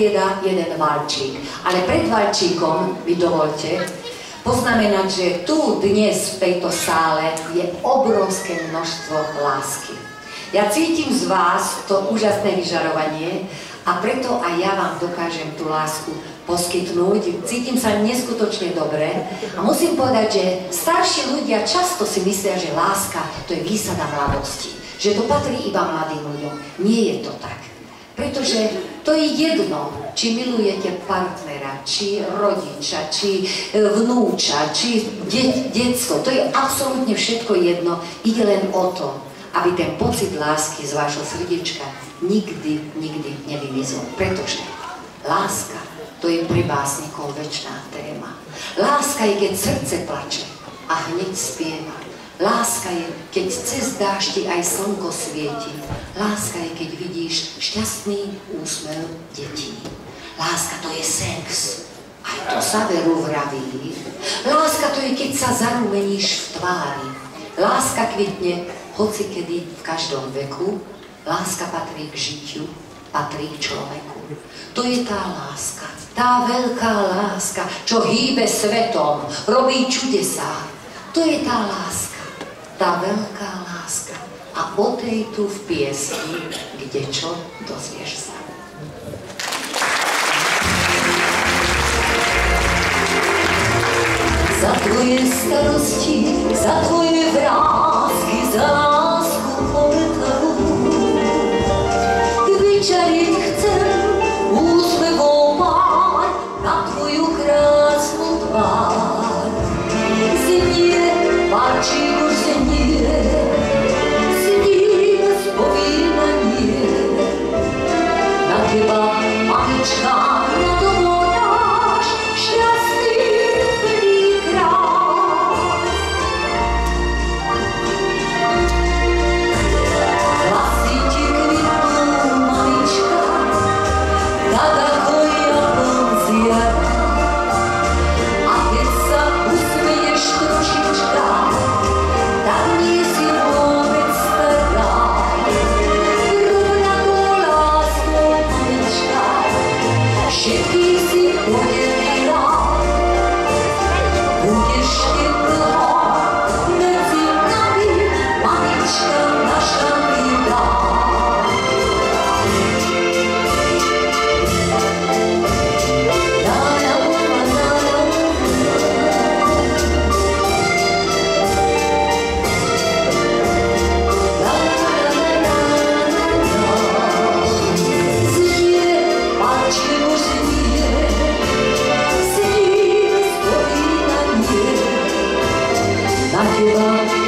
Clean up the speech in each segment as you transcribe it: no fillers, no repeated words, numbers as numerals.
strieda jeden valčík. Ale pred valčíkom mi dovolte poznamenať, že tu dnes v tejto sále je obrovské množstvo lásky. Ja cítim z vás to úžasné vyžarovanie a preto aj ja vám dokážem tú lásku poskytnúť. Cítim sa neskutočne dobre a musím povedať, že starší ľudia často si myslia, že láska to je výsada mladosti, že to patrí iba mladým ľuďom. Nie je to tak. Pretože to je jedno, či milujete partnera, či rodiča, či vnúča, či detsko. To je absolútne všetko jedno. Ide len o to, aby ten pocit lásky z vášho srdiečka nikdy nevymizol. Pretože láska, to je pre básnikov večná téma. Láska je, keď srdce plače a hneď spieva. Láska je, keď cez dáždi aj slnko svieti. Láska je, keď vidíš šťastný úsmev detí. Láska to je sex. Aj to sa veru vraví. Láska to je, keď sa zarumeníš v tvári. Láska kvitne hocikedy v každom veku. Láska patrí k žitiu, patrí k človeku. To je tá láska. Tá veľká láska, čo hýbe svetom, robí čudesá. To je tá láska. Tá veľká láska. A o tej tu v piesni, kde čo, dozvieš sa. Za tvoje starosti, za tvoje vrásky, za lásku obetavú. Vyčariť chcem úsmevom pár na tvoju krásnu tvár. Znie, páči už znie, znie spomínanie. Na teba, mamička, na domu dáš šťastný plný krás. Vlasy ti kvitnú, mamička, tak ako jablon z jara. A keď sa usmeješ trošička, tak nie si vôbec stará. Rovnako láskou, mamička, všetkých si podelila. Budeš teplá medzi nami, mamička naša milá.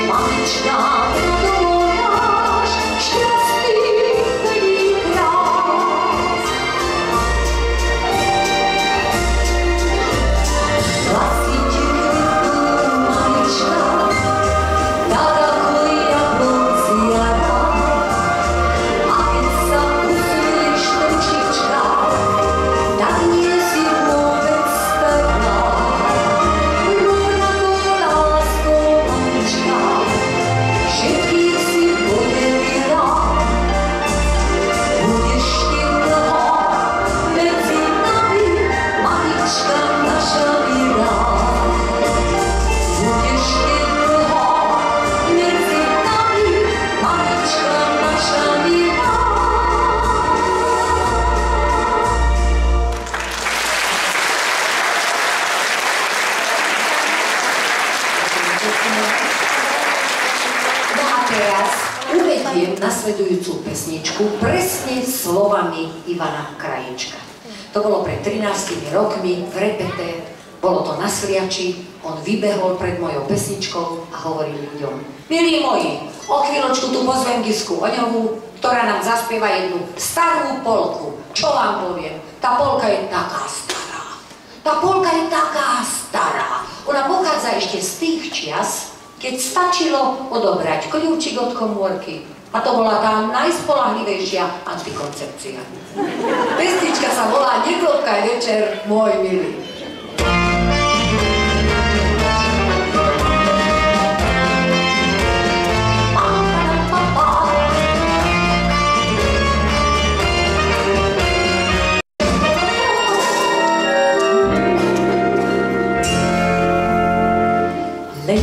Mamička, domu dáš šťastný plný krás. Vlasy ti kvitnú, mamička, tak ako jablon z jara. A keď sa usmeješ trošička, tak nie si vôbec stará. Rovnako láskou, mamička, všetkých si podelila. Budeš teplá medzi nami, mamička naša milá. Budeš teplá medzi nami, mamička naša milá. No a teraz uvediem nasledujúcu pesničku presne slovami Ivana Krajíčka. To bolo pred 13 rokmi v repete, bolo to na Sliači, on vybehol pred mojou pesničkou a hovoril ľuďom: milí moji, o chvíľočku tu pozvem Gisku Oňovú, ktorá nám zaspieva jednu starú polku. Čo vám poviem? Tá polka je taká stará. Tá polka je taká stará. Ona pochádza ešte z tých čias, keď stačilo odobrať kľúčik od komórky. A to bola tá najspolahlivejšia antikoncepcia. Pesnička sa volá Neklotkaj večer, môj milý.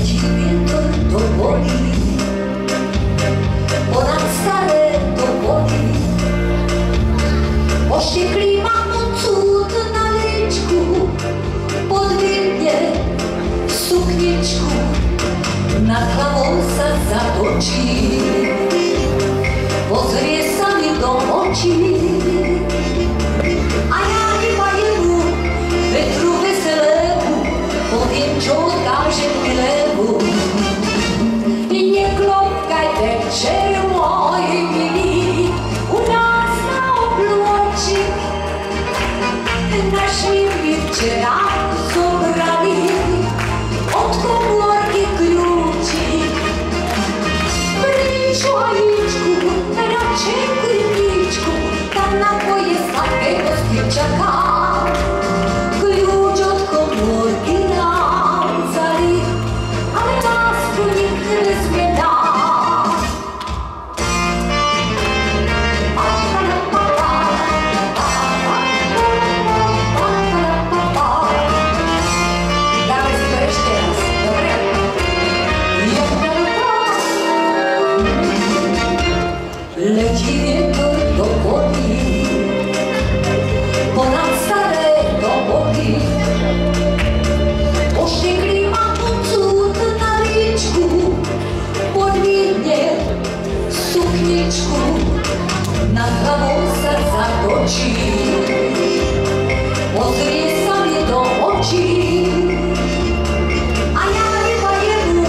letí vietor do vody, ponad staré do vody. Ošteklý mám cud na ličku, podviedne sukničku, nad hlavou sa zatočí, pozrie sa mi do očí. A ja iba jemu, vetru veselému, poviem, čo odkážem milému. Neklopkaj večer môj milý, u nás na obločik. Naši mi včera zobrali od komórky kľúčik. Príď vajíčku, radšej kliničku, tam na tvoje sladké kosti čaká. Kľúč od komórky nám vzali, ale lásku nikto nesmie dať. Dáme si to ešte raz, dobre? Letí vietor do vody, ponad staré do vody. Ošteklý mám cud na líčku, podviedne sukničku, nad hlavou sa zatočí, pozrie sa mi do očí. A ja iba jemu,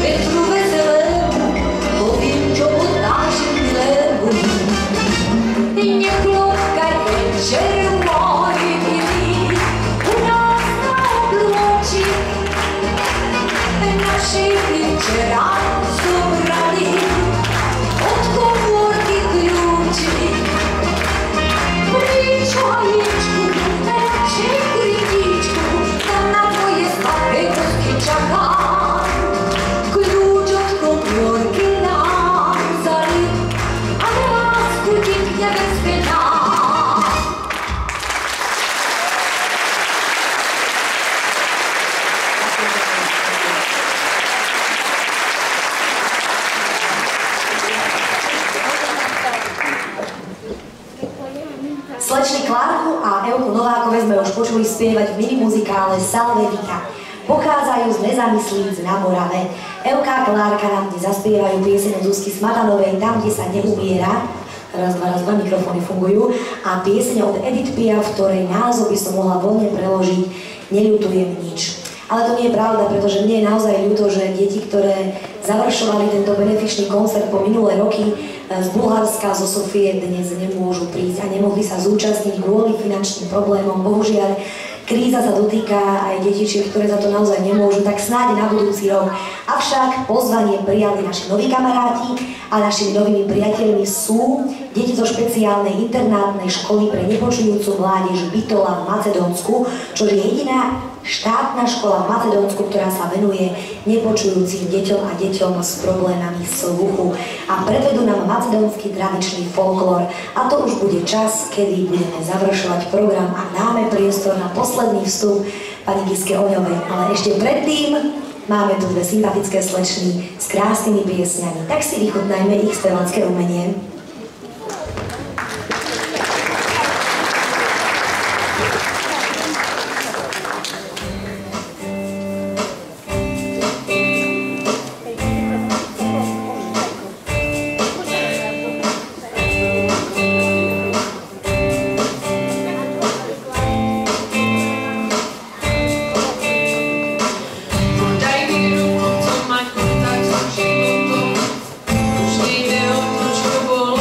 vetru veselému, poviem, čo odkážem milému. Neklopkaj večer môj milý, u nás na obločik. Naši mi včera zobrali od komórky kľúčik. Príď vajíčku, radšej kliničku, tam na tvoje sladké kosti čaká. Kľúč od komórky nám vzali, ale lásku ti nebezpečná. Slečny Klárku a Evku Novákové sme už počuli spievať v minimuzikále Salve Vita. Pochádzajú z Nezamyslíc na Morave. Evka a Klárka nám dnes zaspievajú pieseň od Zuzky Smatanovej Tam, kde sa neumiera. Raz, dva, mikrofóny fungujú. A pieseň od Edith Piaf, ktorej názov by som mohla voľne preložiť Neľutujem nič. Ale to nie je pravda, pretože mne je naozaj ľúto, že deti, ktoré završovali tento benefičný koncert po minulé roky z Bulharska, zo Sofie, dnes nemôžu prísť a nemohli sa zúčastniť kvôli finančným problémom. Bohužiaľ, kríza sa dotýka aj detičiek, ktoré za to naozaj nemôžu, tak snáď na budúci rok. Avšak pozvanie prijali naši noví kamaráti a našimi novými priateľmi sú deti zo špeciálnej internátnej školy pre nepočujúcu mládež Bitola v Macedónsku, čo je jediná štátna škola v Macedónsku, ktorá sa venuje nepočujúcim deťom a deťom s problémami sluchu. A predvedú nám macedónsky tradičný folklór. A to už bude čas, kedy budeme završovať program a dáme priestor na posledný vstup pani Giske Oňovej. Ale ešte predtým máme tu dve sympatické slečny s krásnymi piesňami. Tak si vychutnajme ich spevácké umenie. Už nejde o to, čo bolo.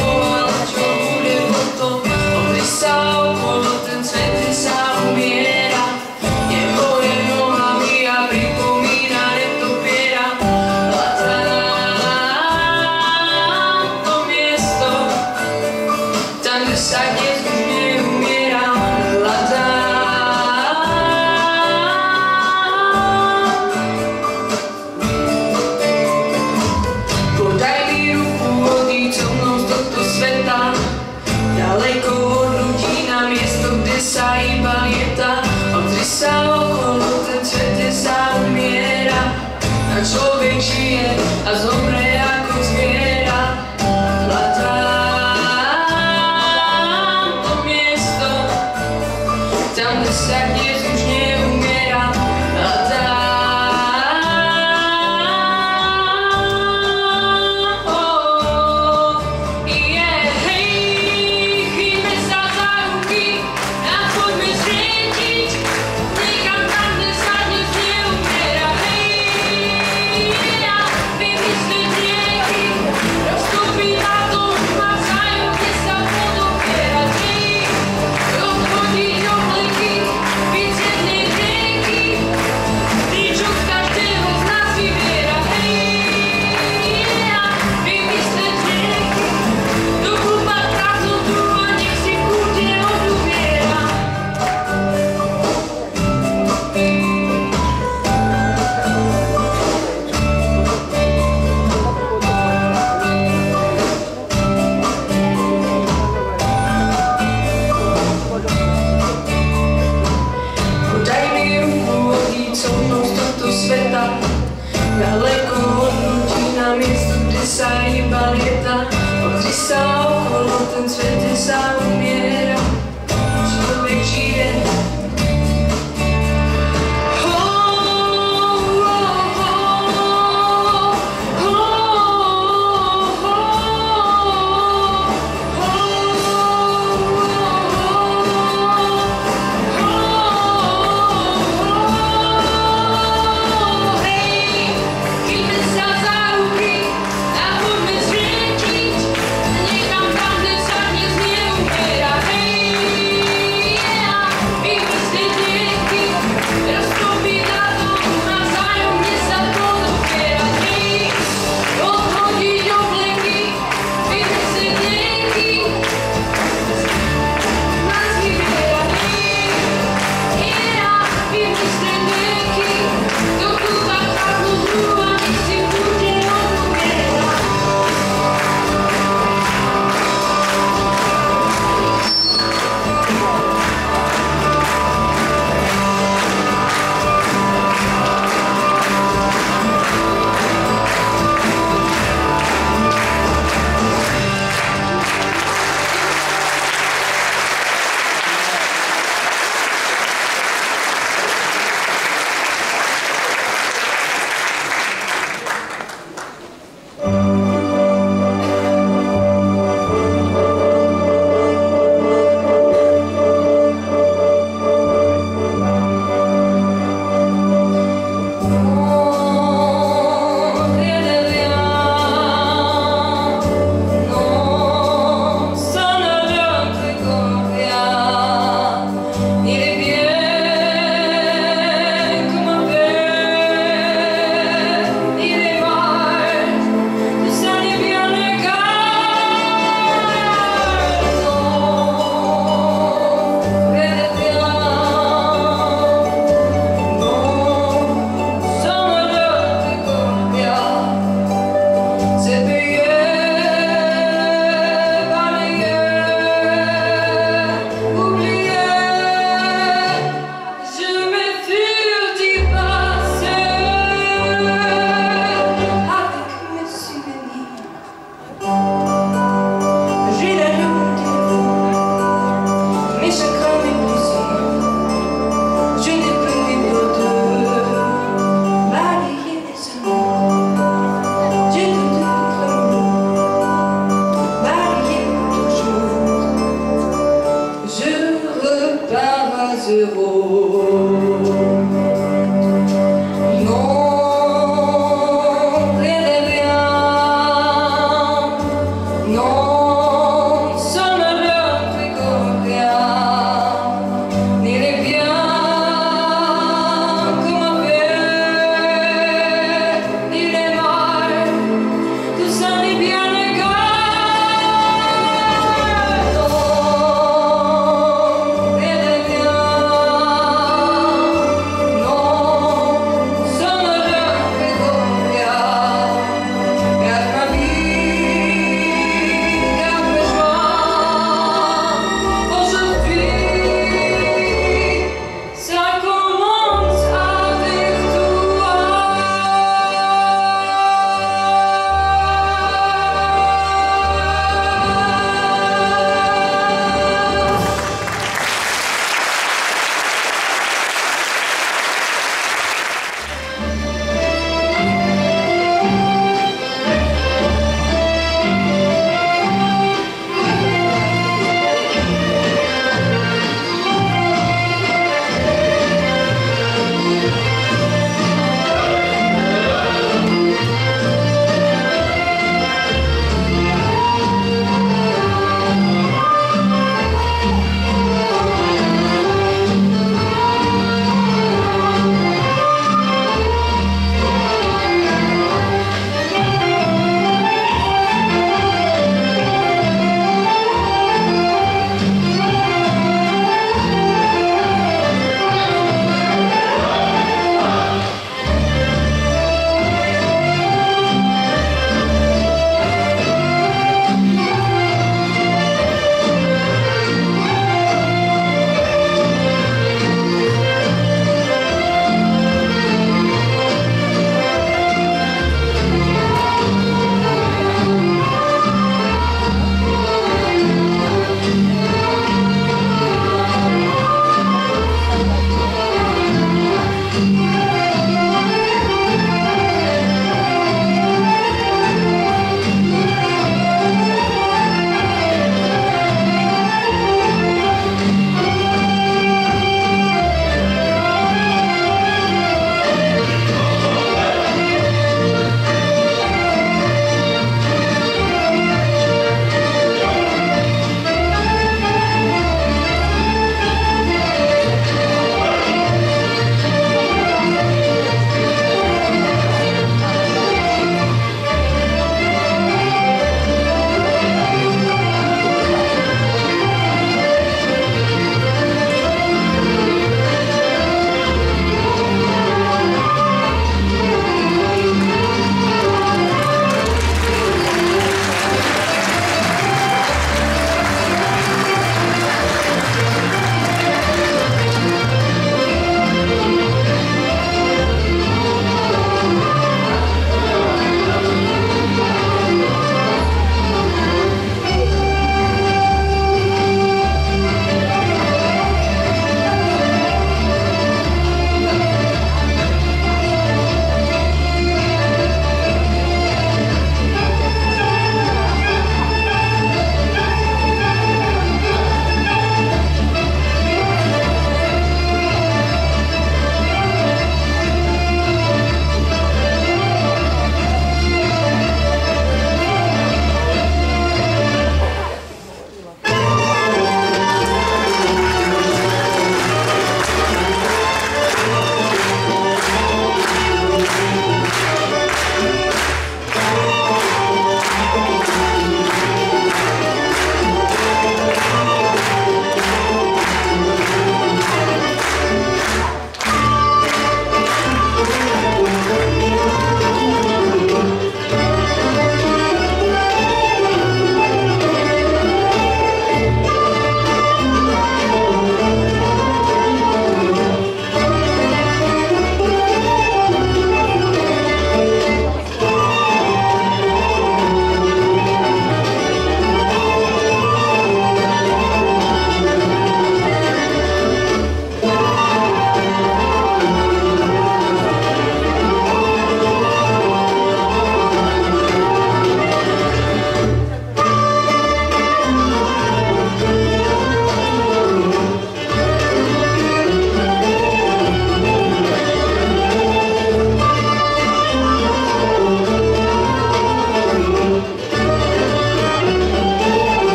sa iba lieta, pozri sa okolo, ten svet sa umiera, človek žije. Niekam tam, kde sa dnes neumiera.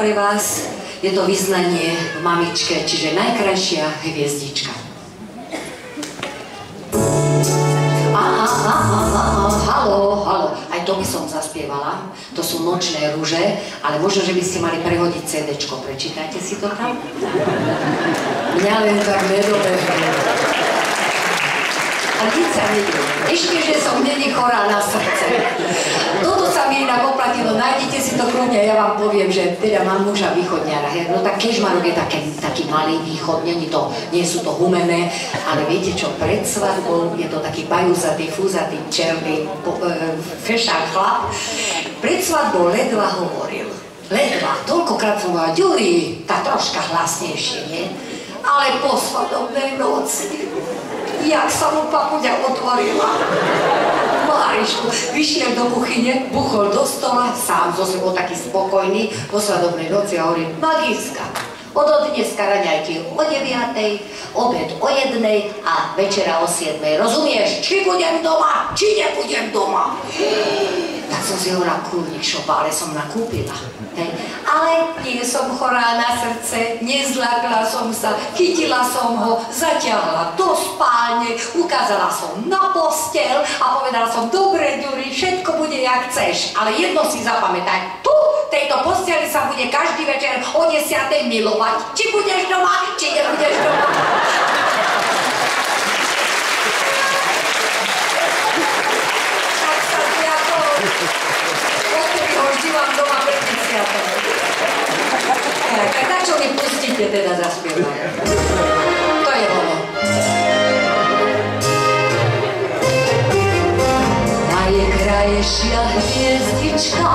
pre vás. Je to vyznanie v mamičke, čiže najkrajšia hviezdička. Haló, aj to by som zaspievala. To sú Nočné rúže, ale možno, že by ste mali prehodiť CD-čko. Prečítajte si to tam. Mňa len tak nedobehne. A nič sa nedie. Ešte, že som není chorá na srdce. Toto sa mi inak oplatilo. Nájdete si to kľudne, ja vám poviem, že teda mám muža východňara. No tak kežmarok je taký malý východ, nie sú to humené, ale viete čo, pred svadbou je to taký bajúzatý, fúzatý, černý, fešák chlap. Pred svadbou ledva hovoril. Ledva, toľkokrát som povedala, Ďuri, tá troška hlasnejšie, nie? Ale po svadobnej noci, jak sa mu papuďa otvorila. Márišku, vyšiel do kuchyne, buchol do stola, sám zo sebou taký spokojný, po svadobnej noci a hovorí, Magiska, od dneska raňajky o 9:00, obed o 1:00 a večera o 7:00. Rozumieš, či budem doma, či nebudem doma. Tak som si hovorila, kurník šopa, ale som nakúpila. Ale nie som chorá na srdce, nezľakla som sa, chytila som ho, zaťahla do spálne, ukázala som na posteľ a povedala som, dobre, Ďuri, všetko bude jak chceš, ale jedno si zapamätaj, tu v tejto posteli sa bude každý večer o 10:00 milovať. Či budeš doma, či nebudeš doma. Tak sa zľakol. Odtedy ho vždy mám doma pred desiatou. Tak na čo mi pustíte teda zaspievať? To je ono. Najkrajšia hviezdička